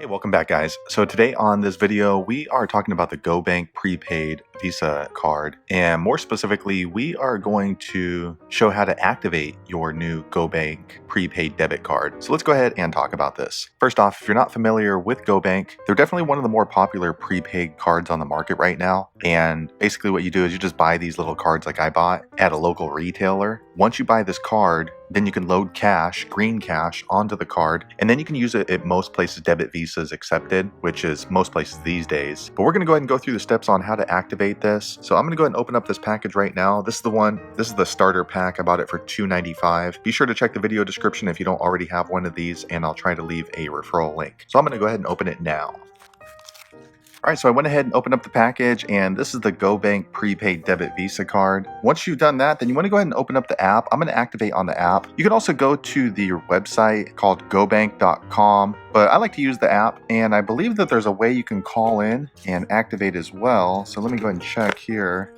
Hey, welcome back guys. So today on this video, we are talking about the Gobank Prepaid Visa card. And more specifically, we are going to show how to activate your new Gobank Prepaid Debit card. So let's go ahead and talk about this. First off, if you're not familiar with Gobank, they're definitely one of the more popular prepaid cards on the market right now. And basically what you do is you just buy these little cards like I bought at a local retailer. Once you buy this card, then you can load cash, green cash, onto the card, and then you can use it at most places debit Visa is accepted, which is most places these days. But we're going to go ahead and go through the steps on how to activate this. So I'm going to go ahead and open up this package right now. This is the starter pack. I bought it for $2.95. Be sure to check the video description if you don't already have one of these, and I'll try to leave a referral link. So I'm going to go ahead and open it now. Alright, so I went ahead and opened up the package, and this is the Gobank Prepaid Debit Visa card. Once you've done that, then you want to go ahead and open up the app. I'm going to activate on the app. You can also go to the website called gobank.com, but I like to use the app, and I believe that there's a way you can call in and activate as well. So let me go ahead and check here.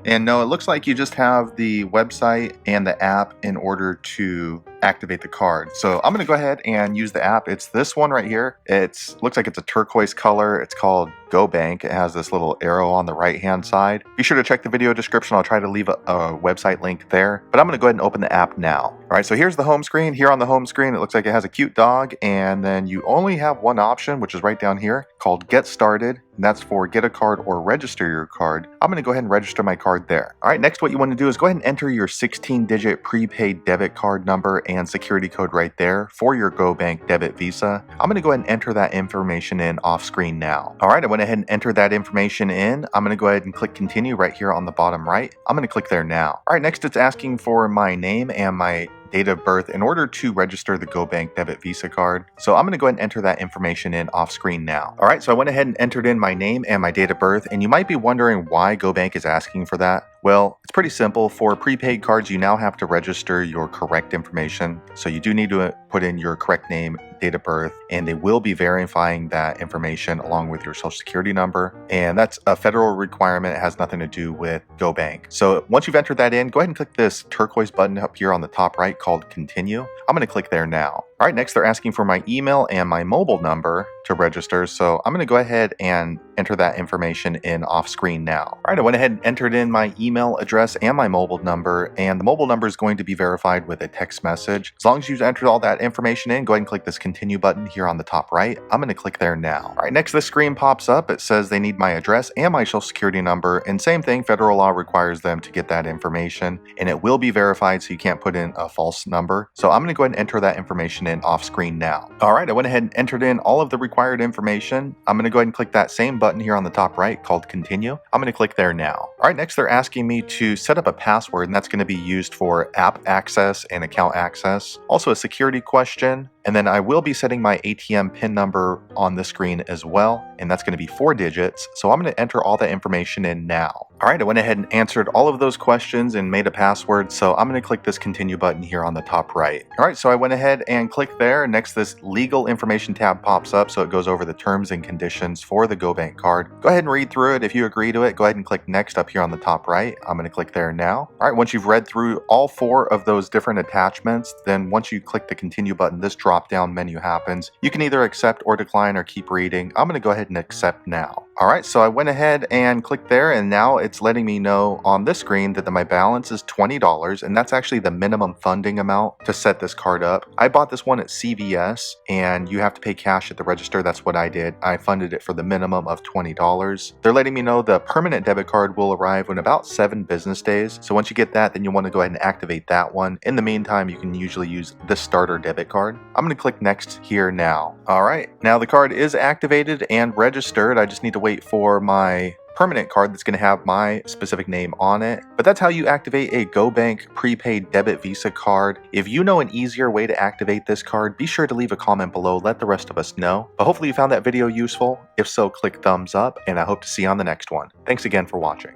And no, it looks like you just have the website and the app in order to activate the card. So I'm going to go ahead and use the app. It's this one right here. Looks like it's a turquoise color. It's called Gobank. It has this little arrow on the right hand side. Be sure to check the video description. I'll try to leave a website link there, but I'm going to go ahead and open the app now. All right, so here's the home screen. Here on the home screen, it looks like it has a cute dog, and then you only have one option, which is right down here, called Get Started, and that's for get a card or register your card. I'm going to go ahead and register my card there. All right, next what you want to do is go ahead and enter your 16-digit prepaid debit card number and security code right there for your Gobank debit Visa. I'm going to go ahead and enter that information in off screen now. All right, I went ahead and entered that information in. I'm going to go ahead and click continue right here on the bottom right. I'm going to click there now. All right, next it's asking for my name and my date of birth in order to register the Gobank debit Visa card. So I'm going to go ahead and enter that information in off screen now. All right, so I went ahead and entered in my name and my date of birth, and you might be wondering why Gobank is asking for that. Well, it's pretty simple. For prepaid cards, you now have to register your correct information. So you do need to put in your correct name, date of birth, and they will be verifying that information along with your social security number. And that's a federal requirement. It has nothing to do with Gobank. So once you've entered that in, go ahead and click this turquoise button up here on the top right called continue. I'm going to click there now. All right, next they're asking for my email and my mobile number to register. So I'm going to go ahead and enter that information in off screen now. All right, I went ahead and entered in my email address and my mobile number, and the mobile number is going to be verified with a text message. As long as you've entered all that information in, go ahead and click this continue button here on the top right. I'm going to click there now. All right, next this screen pops up. It says they need my address and my social security number, and same thing, federal law requires them to get that information, and it will be verified, so you can't put in a false number. So I'm going to go ahead and enter that information in off screen now. All right, I went ahead and entered in all of the required information. I'm going to go ahead and click that same button here on the top right called continue. I'm going to click there now. All right, next they're asking me to set up a password, and that's going to be used for app access and account access. Also a security question, and then I will be setting my ATM PIN number on the screen as well, and that's going to be 4 digits. So I'm going to enter all that information in now. All right, I went ahead and answered all of those questions and made a password, so I'm going to click this continue button here on the top right. All right, so I went ahead and clicked there. Next, this legal information tab pops up, so it goes over the terms and conditions for the Gobank card. Go ahead and read through it. If you agree to it, go ahead and click next up here on the top right. I'm going to click there now. All right, once you've read through all 4 of those different attachments, then once you click the continue button, this drop down menu happens. You can either accept or decline or keep reading. I'm going to go ahead and accept now. All right, so I went ahead and clicked there, and now it's letting me know on this screen that my balance is $20, and that's actually the minimum funding amount to set this card up. I bought this one at CVS, and you have to pay cash at the register. That's what I did. I funded it for the minimum of $20. They're letting me know the permanent debit card will arrive in about 7 business days. So once you get that, then you want to go ahead and activate that one. In the meantime, you can usually use the starter debit card. I'm going to click next here now. All right, now the card is activated and registered. I just need to wait for my permanent card that's going to have my specific name on it. But that's how you activate a Gobank Prepaid Debit Visa card. If you know an easier way to activate this card, be sure to leave a comment below. Let the rest of us know. But hopefully you found that video useful. If so, click thumbs up, and I hope to see you on the next one. Thanks again for watching.